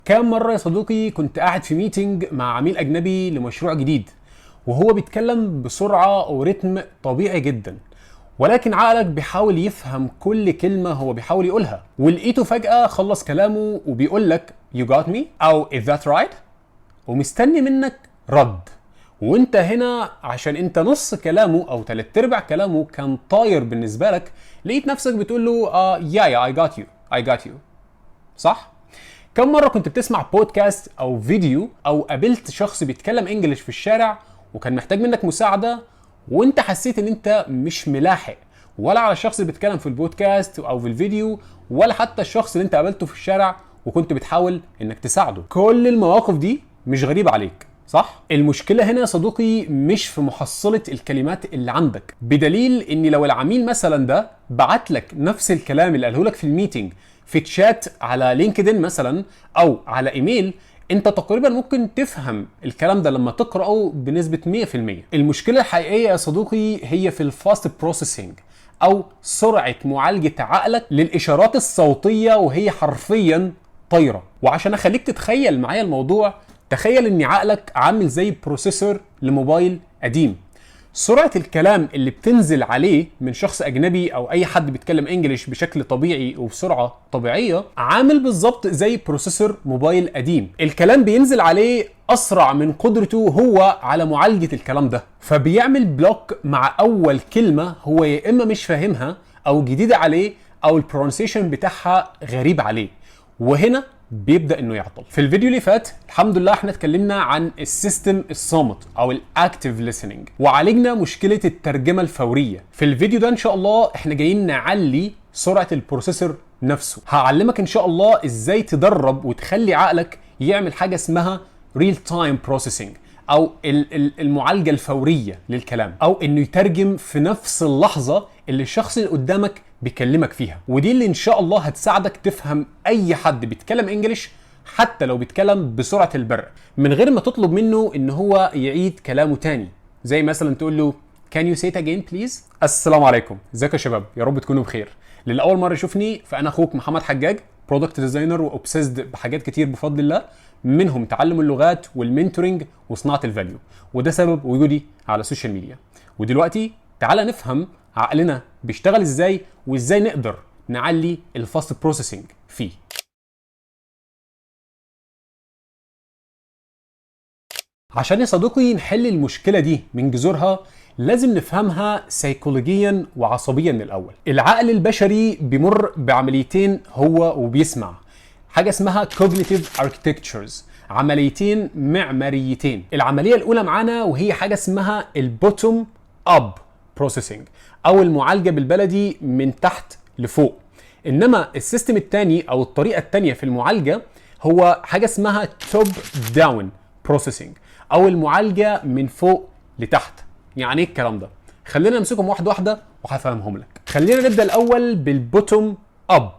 كام مرة يا صديقي كنت قاعد في ميتنج مع عميل أجنبي لمشروع جديد، وهو بيتكلم بسرعة ورتم طبيعي جدا، ولكن عقلك بيحاول يفهم كل كلمة هو بيحاول يقولها، ولقيته فجأة خلص كلامه وبيقول لك you got me أو is that right، ومستني منك رد. وانت هنا عشان انت نص كلامه او تلات ارباع كلامه كان طاير بالنسبة لك، لقيت نفسك بتقول له yeah I got you I got you. صح؟ كم مرة كنت بتسمع بودكاست أو فيديو أو قابلت شخص بيتكلم إنجليش في الشارع وكان محتاج منك مساعدة، وأنت حسيت إن أنت مش ملاحق ولا على الشخص اللي بيتكلم في البودكاست أو في الفيديو، ولا حتى الشخص اللي أنت قابلته في الشارع وكنت بتحاول إنك تساعده؟ كل المواقف دي مش غريبة عليك، صح؟ المشكلة هنا يا صديقي مش في محصلة الكلمات اللي عندك، بدليل إن لو العميل مثلا ده بعت لك نفس الكلام اللي قاله لك في الميتنج في تشات على لينكدين مثلا او على ايميل، انت تقريبا ممكن تفهم الكلام ده لما تقراه بنسبه 100%. المشكله الحقيقيه يا صديقي هي في الفاست بروسيسنج او سرعه معالجه عقلك للاشارات الصوتيه وهي حرفيا طايره. وعشان اخليك تتخيل معايا الموضوع، تخيل ان عقلك عامل زي بروسيسور لموبايل قديم. سرعة الكلام اللي بتنزل عليه من شخص أجنبي أو أي حد بيتكلم إنجليش بشكل طبيعي وبسرعة طبيعية عامل بالظبط زي بروسيسور موبايل قديم. الكلام بينزل عليه أسرع من قدرته هو على معالجة الكلام ده، فبيعمل بلوك مع أول كلمة هو يا إما مش فاهمها أو جديدة عليه أو البرونسيشن بتاعها غريب عليه، وهنا بيبدا انه يعطل. في الفيديو اللي فات الحمد لله احنا اتكلمنا عن السيستم الصامت او الاكتيف ليسننج وعالجنا مشكله الترجمه الفوريه. في الفيديو ده ان شاء الله احنا جايين نعلي سرعه البروسيسور نفسه. هعلمك ان شاء الله ازاي تدرب وتخلي عقلك يعمل حاجه اسمها ريل تايم بروسيسنج او المعالجه الفوريه للكلام، او انه يترجم في نفس اللحظه اللي الشخص اللي قدامك بيكلمك فيها. ودي اللي ان شاء الله هتساعدك تفهم اي حد بيتكلم انجليش حتى لو بيتكلم بسرعه البرق، من غير ما تطلب منه ان هو يعيد كلامه تاني. زي مثلا تقول له can you say it again please. السلام عليكم، ازيكم يا شباب، يا رب تكونوا بخير. للاول مره يشوفني فانا اخوك محمد حجاج، برودكت ديزاينر واوبسيسد بحاجات كتير بفضل الله، منهم تعلم اللغات والمنتورنج وصناعه الفاليو، وده سبب وجودي على السوشيال ميديا. ودلوقتي تعالى نفهم عقلنا بيشتغل ازاي وازاي نقدر نعلي الفاست بروسيسنج فيه. عشان يا صديقي نحل المشكلة دي من جذورها لازم نفهمها سيكولوجيا وعصبيا من الأول. العقل البشري بيمر بعمليتين هو وبيسمع، حاجة اسمها cognitive architectures، عمليتين معماريتين. العملية الأولى معانا وهي حاجة اسمها البوتوم اب بروسيسنج او المعالجة بالبلدي من تحت لفوق. انما السيستم الثاني او الطريقة الثانية في المعالجة هو حاجة اسمها توب داون بروسيسنج او المعالجة من فوق لتحت. يعني ايه الكلام ده؟ خلينا نمسكهم واحدة واحدة وهفهمهم لك. خلينا نبدأ الاول بالبوتوم اب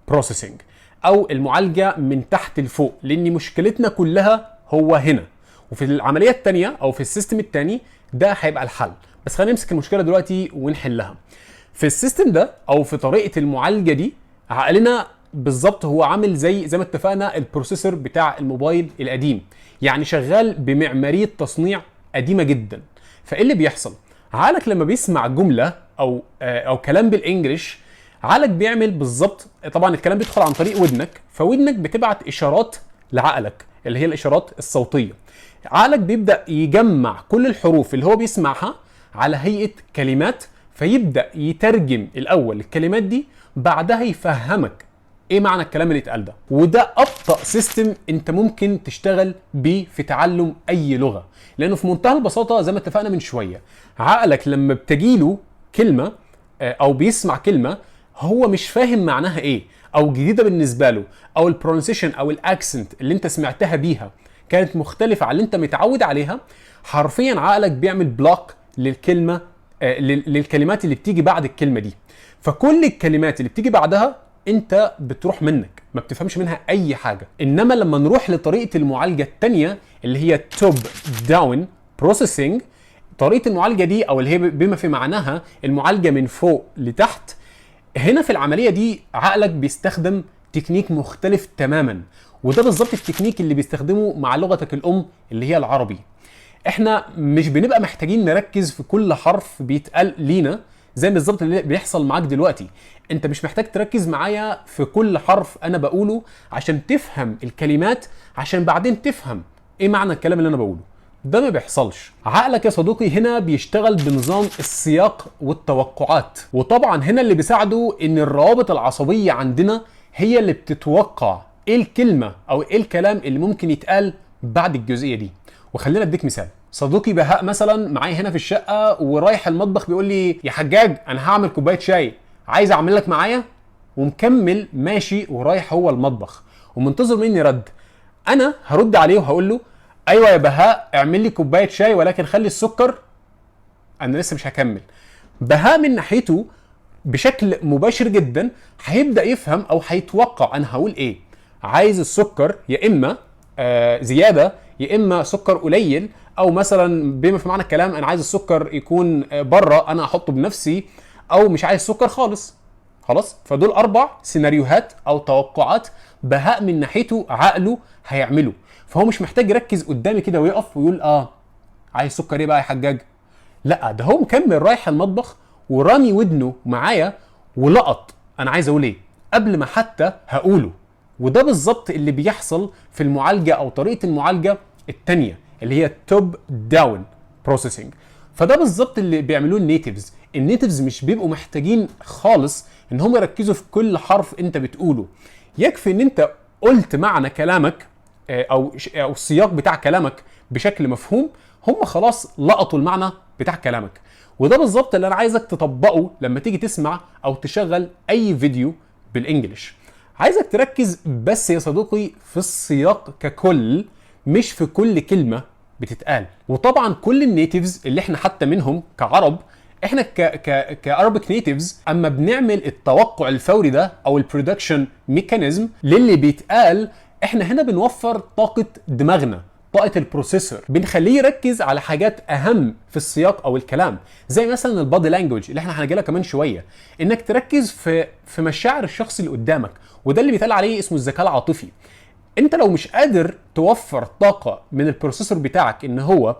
بروسيسنج او المعالجة من تحت لفوق، لان مشكلتنا كلها هو هنا. وفي العملية الثانية او في السيستم الثاني ده هيبقى الحل، بس خلينا نمسك المشكله دلوقتي ونحلها. في السيستم ده او في طريقه المعالجه دي عقلنا بالظبط هو عامل زي ما اتفقنا البروسيسور بتاع الموبايل القديم، يعني شغال بمعماريه تصنيع قديمه جدا. فايه اللي بيحصل؟ عقلك لما بيسمع جمله او كلام بالانجلش، عقلك بيعمل بالظبط، طبعا الكلام بيدخل عن طريق ودنك، فودنك بتبعت اشارات لعقلك اللي هي الاشارات الصوتيه. عقلك بيبدا يجمع كل الحروف اللي هو بيسمعها على هيئه كلمات، فيبدا يترجم الاول الكلمات دي، بعدها يفهمك ايه معنى الكلام اللي اتقال ده. وده ابطا سيستم انت ممكن تشتغل بيه في تعلم اي لغه، لانه في منتهى البساطه زي ما اتفقنا من شويه، عقلك لما بتجيله كلمه او بيسمع كلمه هو مش فاهم معناها ايه او جديده بالنسبه له، او البرونسيشن او الاكسنت اللي انت سمعتها بيها كانت مختلفه عن اللي انت متعود عليها، حرفيا عقلك بيعمل بلوك للكلمه للكلمات اللي بتيجي بعد الكلمه دي. فكل الكلمات اللي بتيجي بعدها انت بتروح منك، ما بتفهمش منها اي حاجه. انما لما نروح لطريقه المعالجه الثانيه اللي هي توب داون بروسيسنج، طريقه المعالجه دي او اللي هي بما في معناها المعالجه من فوق لتحت، هنا في العمليه دي عقلك بيستخدم تكنيك مختلف تماما، وده بالظبط التكنيك اللي بيستخدمه مع لغتك الام اللي هي العربي. احنا مش بنبقى محتاجين نركز في كل حرف بيتقال لينا زي بالظبط اللي بيحصل معاك دلوقتي. انت مش محتاج تركز معايا في كل حرف انا بقوله عشان تفهم الكلمات، عشان بعدين تفهم ايه معنى الكلام اللي انا بقوله. ده ما بيحصلش. عقلك يا صديقي هنا بيشتغل بنظام السياق والتوقعات، وطبعا هنا اللي بيساعده ان الروابط العصبية عندنا هي اللي بتتوقع ايه الكلمة او ايه الكلام اللي ممكن يتقال بعد الجزئية دي. وخلينا اديك مثال. صديقي بهاء مثلا معايا هنا في الشقة ورايح المطبخ بيقول لي يا حجاج انا هعمل كوباية شاي، عايز اعمل لك معايا؟ ومكمل ماشي ورايح هو المطبخ ومنتظر مني رد. انا هرد عليه وهقول له ايوه يا بهاء اعمل لي كوبايه شاي ولكن خلي السكر. انا لسه مش هكمل. بهاء من ناحيته بشكل مباشر جدا هيبدا يفهم او هيتوقع انا هقول ايه. عايز السكر يا اما زياده يا اما سكر قليل، او مثلا بما في معنى الكلام انا عايز السكر يكون بره انا احطه بنفسي، او مش عايز سكر خالص. خلاص، فدول 4 سيناريوهات او توقعات بهاء من ناحيته عقله هيعمله. فهو مش محتاج يركز قدامي كده ويقف ويقول عايز سكر ايه بقى يا حجاج. لا، ده هو مكمل رايح المطبخ ورامي ودنه معايا ولقط انا عايز اقول ايه قبل ما حتى هقوله. وده بالظبط اللي بيحصل في المعالجه او طريقه المعالجه الثانيه اللي هي توب داون بروسيسنج. فده بالظبط اللي بيعملوه النيتيفز. النيتيفز مش بيبقوا محتاجين خالص ان هم يركزوا في كل حرف انت بتقوله. يكفي ان انت قلت معنى كلامك او السياق بتاع كلامك بشكل مفهوم، هم خلاص لقطوا المعنى بتاع كلامك. وده بالظبط اللي انا عايزك تطبقه لما تيجي تسمع او تشغل اي فيديو بالانجلش. عايزك تركز بس يا صديقي في السياق ككل، مش في كل كلمة بتتقال. وطبعا كل النيتيفز اللي احنا حتى منهم كعرب، احنا كارابيك نيتيفز اما بنعمل التوقع الفوري ده او البرودكشن ميكانيزم للي بيتقال، احنا هنا بنوفر طاقة دماغنا، طاقة البروسيسور، بنخليه يركز على حاجات اهم في السياق او الكلام، زي مثلا البادي لانجوج اللي احنا هنجي لها كمان شوية. انك تركز في مشاعر الشخص اللي قدامك، وده اللي بيتقال عليه اسمه الذكاء العاطفي. انت لو مش قادر توفر طاقة من البروسيسور بتاعك ان هو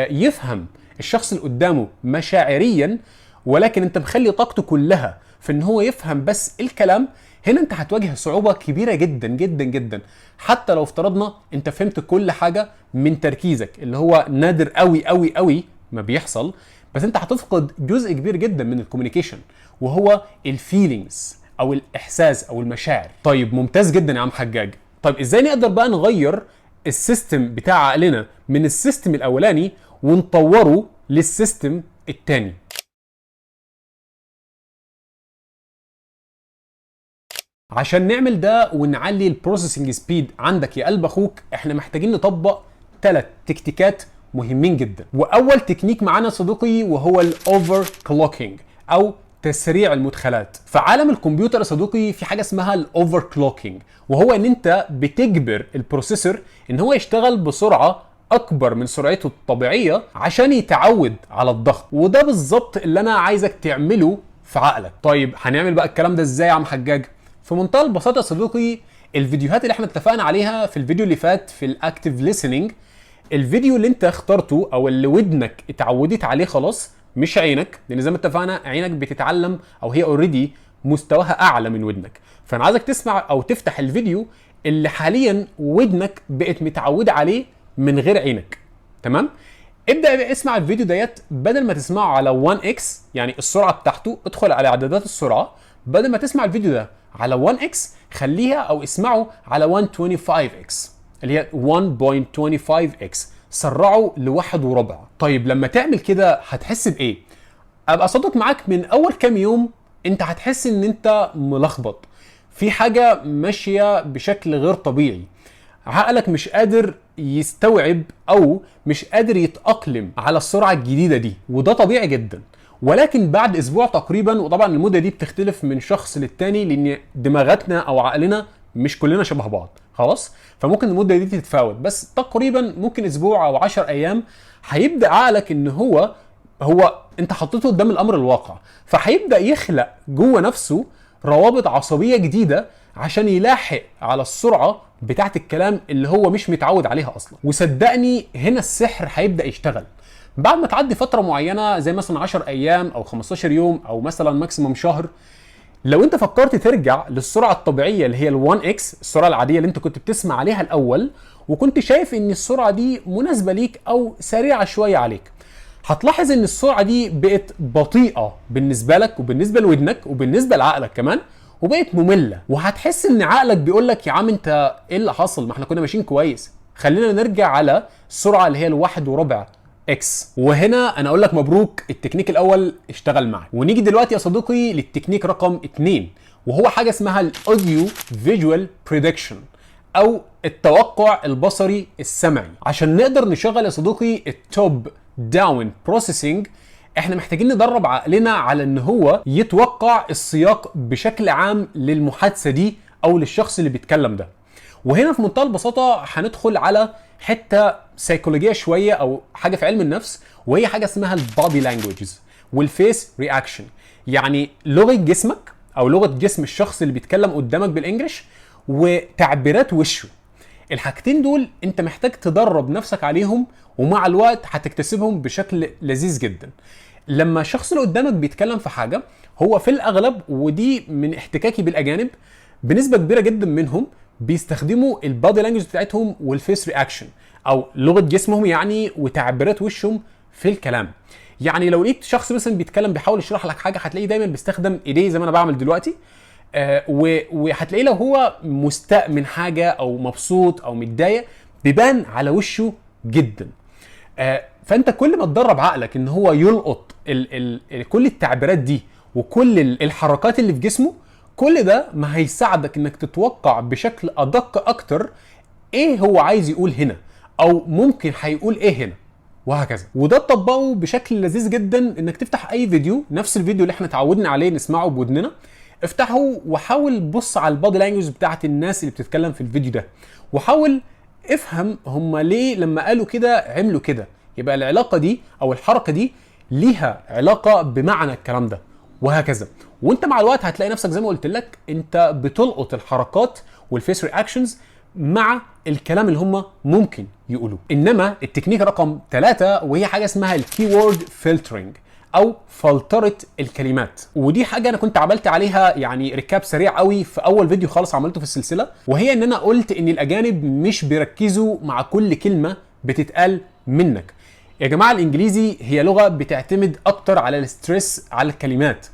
يفهم الشخص اللي قدامه مشاعريا، ولكن انت مخلي طاقته كلها في ان هو يفهم بس الكلام، هنا انت هتواجه صعوبة كبيرة جدا جدا جدا. حتى لو افترضنا انت فهمت كل حاجة من تركيزك، اللي هو نادر قوي قوي قوي ما بيحصل، بس انت هتفقد جزء كبير جدا من الكوميونيكيشن، وهو الفيلينجز او الاحساس او المشاعر. طيب ممتاز جدا يا عم حجاج. طيب ازاي نقدر بقى نغير السيستم بتاع عقلنا من السيستم الاولاني ونطوره للسيستم الثاني؟ عشان نعمل ده ونعلي البروسيسنج سبيد عندك يا قلب اخوك، احنا محتاجين نطبق 3 تكتيكات مهمين جدا. واول تكنيك معانا صديقي وهو الاوفر كلوكينج او تسريع المدخلات. في عالم الكمبيوتر يا صديقي في حاجه اسمها الاوفر كلوكينج، وهو ان انت بتجبر البروسيسور ان هو يشتغل بسرعه اكبر من سرعته الطبيعيه عشان يتعود على الضغط. وده بالظبط اللي انا عايزك تعمله في عقلك. طيب هنعمل بقى الكلام ده ازاي يا عم حجاج؟ في منتهى البساطه يا صديقي، الفيديوهات اللي احنا اتفقنا عليها في الفيديو اللي فات في الاكتيف ليسننج، الفيديو اللي انت اخترته او اللي ودنك اتعودت عليه خلاص، مش عينك، لان زي ما اتفقنا عينك بتتعلم او هي اوريدي مستواها اعلى من ودنك. فانا عايزك تسمع او تفتح الفيديو اللي حاليا ودنك بقت متعوده عليه من غير عينك. تمام؟ ابدا اسمع الفيديو ديت، بدل ما تسمعه على 1x يعني السرعه بتاعته، ادخل على اعدادات السرعه، بدل ما تسمع الفيديو ده على 1x خليها او اسمعه على 125x اللي هي 1.25x، سرعه لواحد وربع. طيب لما تعمل كده هتحس بايه؟ ابقى صادق معاك، من اول كام يوم انت هتحس ان انت ملخبط، في حاجه ماشيه بشكل غير طبيعي، عقلك مش قادر يستوعب او مش قادر يتأقلم على السرعة الجديدة دي، وده طبيعي جدا. ولكن بعد اسبوع تقريبا، وطبعا المدة دي بتختلف من شخص للتاني لان دماغاتنا او عقلنا مش كلنا شبه بعض، خلاص؟ فممكن المدة دي تتفاوت، بس تقريبا ممكن اسبوع او 10 ايام هيبدأ عقلك ان هو انت حطيته قدام الامر الواقع، فهيبدأ يخلق جوه نفسه روابط عصبية جديدة عشان يلاحق على السرعة بتاعت الكلام اللي هو مش متعود عليها اصلا. وصدقني هنا السحر هيبدا يشتغل بعد ما تعدي فتره معينه، زي مثلا 10 ايام او 15 يوم او مثلا ماكسيموم شهر. لو انت فكرت ترجع للسرعه الطبيعيه اللي هي ال1 اكس، السرعه العاديه اللي انت كنت بتسمع عليها الاول، وكنت شايف ان السرعه دي مناسبه ليك او سريعه شويه عليك، هتلاحظ ان السرعه دي بقت بطيئه بالنسبه لك وبالنسبه لودنك وبالنسبه لعقلك كمان، وبقت ممله. وهتحس ان عقلك بيقول لك يا عم انت ايه اللي حصل؟ ما احنا كنا ماشيين كويس، خلينا نرجع على السرعه اللي هي الواحد وربع اكس. وهنا انا اقول لك مبروك، التكنيك الاول اشتغل معك. ونيجي دلوقتي يا صديقي للتكنيك رقم 2، وهو حاجه اسمها الاوديو فيجوال بريدكشن او التوقع البصري السمعي. عشان نقدر نشغل يا صديقي التوب داون بروسيسنج، احنا محتاجين ندرب عقلنا على ان هو يتوقع السياق بشكل عام للمحادثه دي او للشخص اللي بيتكلم ده. وهنا في منتهى البساطه هندخل على حته سيكولوجيه شويه او حاجه في علم النفس، وهي حاجه اسمها البادي لانجويجز والفيس رياكشن. يعني لغه جسمك او لغه جسم الشخص اللي بيتكلم قدامك بالانجلش وتعبيرات وشه. الحاجتين دول انت محتاج تدرب نفسك عليهم، ومع الوقت هتكتسبهم بشكل لذيذ جدا. لما الشخص اللي قدامك بيتكلم في حاجه، هو في الاغلب، ودي من احتكاكي بالاجانب، بنسبه كبيره جدا منهم بيستخدموا البادي لانجوج بتاعتهم والفيس رياكشن او لغه جسمهم يعني وتعبيرات وشهم في الكلام. يعني لو لقيت شخص مثلا بيتكلم بيحاول يشرح لك حاجه، هتلاقيه دايما بيستخدم ايديه زي ما انا بعمل دلوقتي، وهتلاقيه لو هو مستاء من حاجه او مبسوط او متضايق بيبان على وشه جدا. فانت كل ما تدرب عقلك ان هو يلقط كل التعبيرات دي وكل الحركات اللي في جسمه، كل ده ما هيساعدك انك تتوقع بشكل ادق اكتر ايه هو عايز يقول هنا، او ممكن هيقول ايه هنا، وهكذا. وده تطبقه بشكل لذيذ جدا انك تفتح اي فيديو، نفس الفيديو اللي احنا اتعودنا عليه نسمعه بودننا، افتحه وحاول بص على البادي لانجوج بتاعت الناس اللي بتتكلم في الفيديو ده، وحاول افهم هم ليه لما قالوا كده عملوا كده. يبقى العلاقه دي او الحركه دي ليها علاقه بمعنى الكلام ده، وهكذا. وانت مع الوقت هتلاقي نفسك زي ما قلت لك انت بتلقط الحركات والفيس رياكشنز مع الكلام اللي هم ممكن يقولوه. انما التكنيك رقم 3 وهي حاجه اسمها الكيورد فلترنج او فلتره الكلمات. ودي حاجه انا كنت عملت عليها يعني ريكاب سريع قوي في اول فيديو خالص عملته في السلسله، وهي ان انا قلت ان الاجانب مش بيركزوا مع كل كلمه بتتقال منك. يا جماعه الانجليزي هي لغه بتعتمد اكتر على الستريس على الكلمات،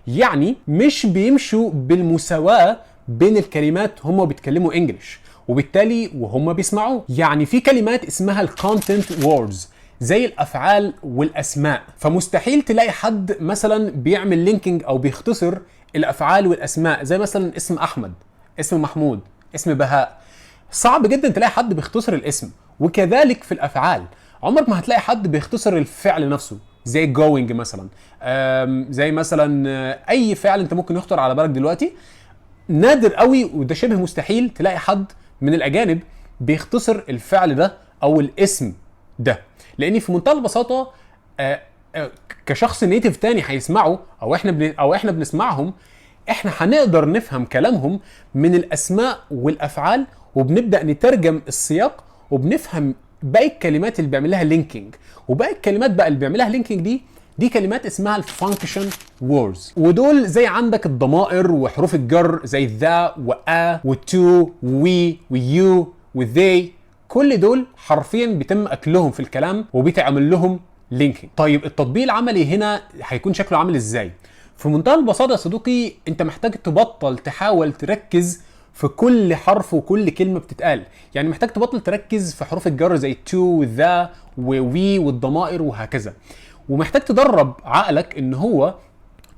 يعني مش بيمشوا بالمساواه بين الكلمات هم بيتكلموا انجلش وبالتالي وهم بيسمعوه. يعني في كلمات اسمها الكونتنت ووردز زي الافعال والاسماء، فمستحيل تلاقي حد مثلا بيعمل لينكينج او بيختصر الافعال والاسماء، زي مثلا اسم احمد، اسم محمود، اسم بهاء. صعب جدا تلاقي حد بيختصر الاسم. وكذلك في الافعال عمرك ما هتلاقي حد بيختصر الفعل نفسه، زي going مثلا، زي مثلا اي فعل انت ممكن يخطر على بالك دلوقتي. نادر قوي وده شبه مستحيل تلاقي حد من الاجانب بيختصر الفعل ده او الاسم ده، لان في منتهى البساطه كشخص نيتيف تاني هيسمعه او احنا بنسمعهم، احنا هنقدر نفهم كلامهم من الاسماء والافعال، وبنبدا نترجم السياق وبنفهم باقي الكلمات اللي بيعمل لها لينكينج. وباقي الكلمات بقى اللي بيعمل لها لينكينج دي كلمات اسمها الفانكشن ووردز، ودول زي عندك الضمائر وحروف الجر زي ذا وآ وتو وي ويو وذي. كل دول حرفيا بيتم اكلهم في الكلام وبيتعمل لهم لينكينج. طيب التطبيق العملي هنا هيكون شكله عامل ازاي؟ في منتهى البساطه يا صديقي، انت محتاج تبطل تحاول تركز في كل حرف وكل كلمه بتتقال. يعني محتاج تبطل تركز في حروف الجر زي تو وذا ووي والضمائر وهكذا، ومحتاج تدرب عقلك ان هو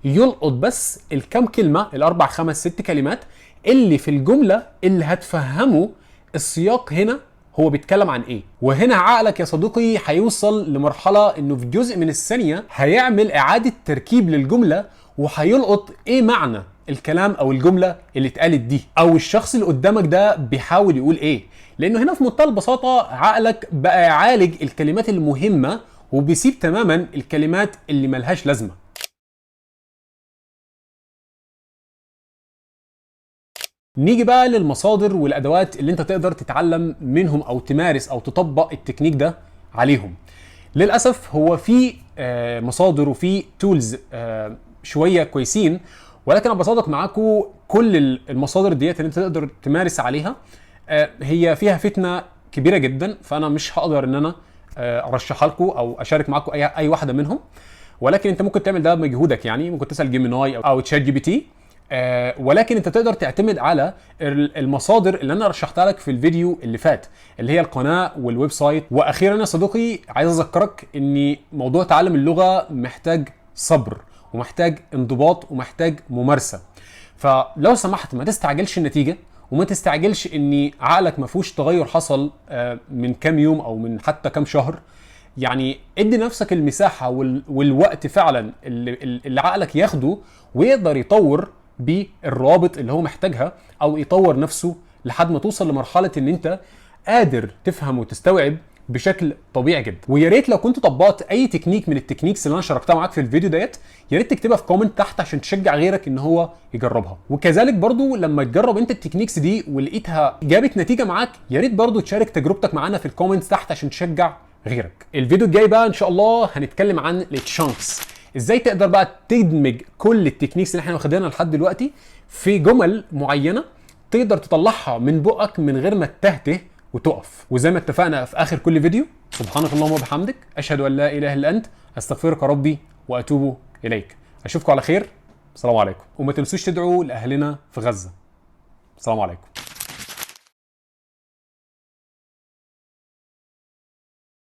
يلقط بس الكام كلمه، الاربع خمس ست كلمات اللي في الجمله اللي هتفهمه السياق هنا هو بيتكلم عن ايه. وهنا عقلك يا صديقي هيوصل لمرحله انه في جزء من الثانيه هيعمل اعاده تركيب للجمله وهيلقط ايه معنى الكلام او الجمله اللي اتقالت دي، او الشخص اللي قدامك ده بيحاول يقول ايه. لانه هنا في منتهى البساطه عقلك بقى يعالج الكلمات المهمه وبيسيب تماما الكلمات اللي ملهاش لازمه. نيجي بقى للمصادر والادوات اللي انت تقدر تتعلم منهم او تمارس او تطبق التكنيك ده عليهم. للاسف هو في مصادر وفي تولز شويه كويسين، ولكن انا بصادق معاكم كل المصادر ديت اللي انت تقدر تمارس عليها هي فيها فتنه كبيره جدا، فانا مش هقدر ان انا ارشحها لكم او اشارك معاكم اي واحده منهم. ولكن انت ممكن تعمل ده بمجهودك، يعني ممكن تسال جيميناي او تشات جي بي تي. ولكن انت تقدر تعتمد على المصادر اللي انا رشحتها لك في الفيديو اللي فات، اللي هي القناه والويب سايت. واخيرا يا صديقي عايز اذكرك ان موضوع تعلم اللغه محتاج صبر ومحتاج انضباط ومحتاج ممارسه. فلو سمحت ما تستعجلش النتيجه، وما تستعجلش ان عقلك ما فيهوش تغير حصل من كام يوم او من حتى كام شهر. يعني ادي نفسك المساحه والوقت فعلا اللي عقلك ياخده ويقدر يطور بالروابط اللي هو محتاجها، او يطور نفسه لحد ما توصل لمرحله ان انت قادر تفهم وتستوعب بشكل طبيعي جدا. ويا ريت لو كنت طبقت اي تكنيك من التكنيكس اللي انا شاركتها معاك في الفيديو ديت، يا ريت تكتبها في كومنت تحت عشان تشجع غيرك ان هو يجربها. وكذلك برضو لما تجرب انت التكنيكس دي ولقيتها جابت نتيجه معاك، يا ريت برضو تشارك تجربتك معانا في الكومنتس تحت عشان تشجع غيرك. الفيديو الجاي بقى ان شاء الله هنتكلم عن التشانكس، ازاي تقدر بقى تدمج كل التكنيكس اللي احنا واخدينها لحد دلوقتي في جمل معينه تقدر تطلعها من بقك من غير ما تتهته وتقف. وزي ما اتفقنا في اخر كل فيديو، سبحانك اللهم وبحمدك، اشهد ان لا اله الا انت، استغفرك ربي واتوب اليك. اشوفكم على خير. السلام عليكم. وما تنسوش تدعوا لاهلنا في غزه. السلام عليكم.